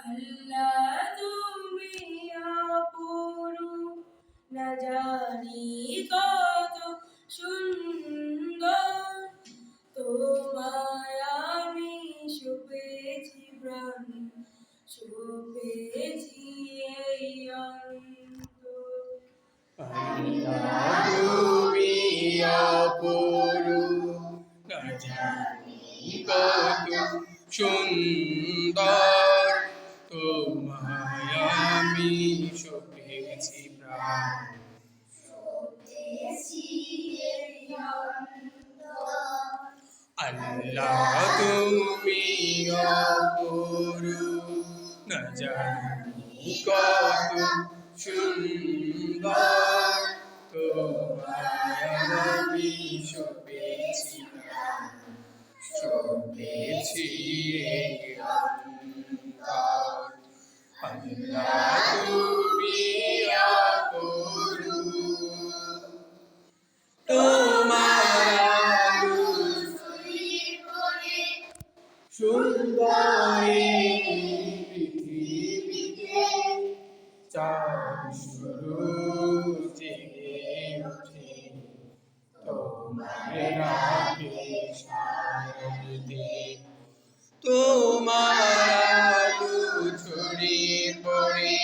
আল্লাহ তুমি অপরূপ, না জানি কত সুন্দর, তোমায় আমি সপেছি প্রাণ, সপেছি এই অন্তর। আল্লাহ তুমি অপরূপ, না জানি কত সুন্দর, তোমায় আমি সপেছি প্রাণ, সপেছি এই অন্তর। আল্লাহ তুমি অপরূপ, না জানি কত সুন্দর, তোমায় আমি সপেছি প্রাণ, সপেছি এই অন্তর। আল্লাহ তুমি অপরূপ, তোমার সুন্দরী পৃথিবীতে চাঁদ শুরু জেগে ওঠে, তোমার রাগে সারতে, তোমার আলো ছড়িয়ে পড়ে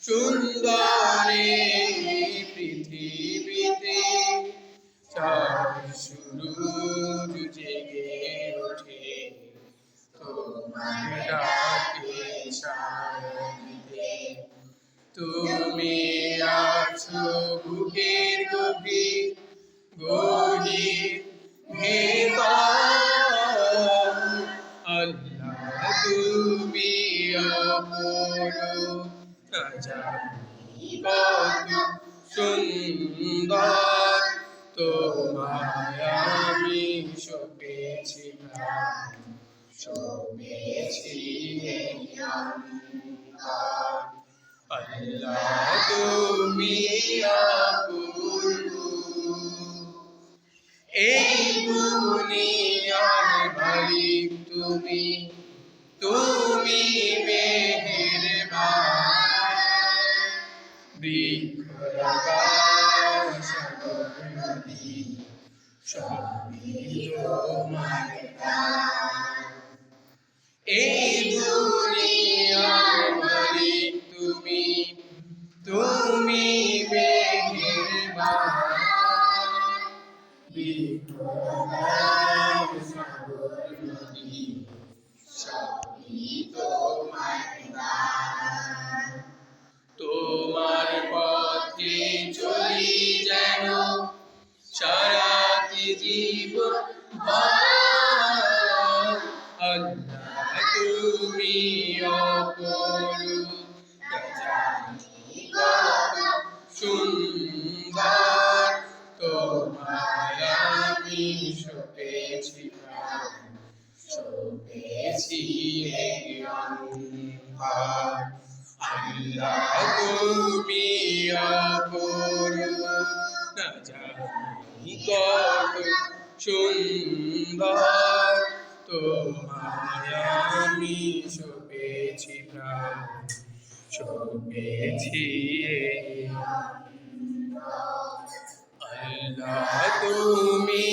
সুন্দরী পৃথিবীতে, চাঁদ শুরু জেগে ওঠে, তোমার ডাকে সাড়া দিতে। তুমি আছো বুকের গভীর গহীর ভেতর, আল্লাহ তুমি অপরূপ, না জানি কত সুন্দর, তোমায় আমি সপেছি প্রাণ, সপেছি এই অন্তর। আল্লাহ তুমি অপরূপ, এই দুনিয়ার মালিক তুমি, তুমি মেহেরবান, বৃক্ষলতা সাগর নদী সবই তোমার দান। এই দুনিয়ার মালিক তুমি, তুমি মেহেরবান, বৃক্ষলতা সাগর নদী সবই তোমার দান। তোমার পথে চলি যেন সারাটি জীবন ভর, আল্লাহ তুমি অপরূপ, না জানি কত সুন্দর, তোমায় আমি সপেছি প্রাণ, সপেছি এই অন্তর। আল্লাহ তুমি অপরূপ, না জানি কত সুন্দর, তোমায় আমি সপেছি প্রাণ, সপেছি এই অন্তর। আল্লাহ তুমি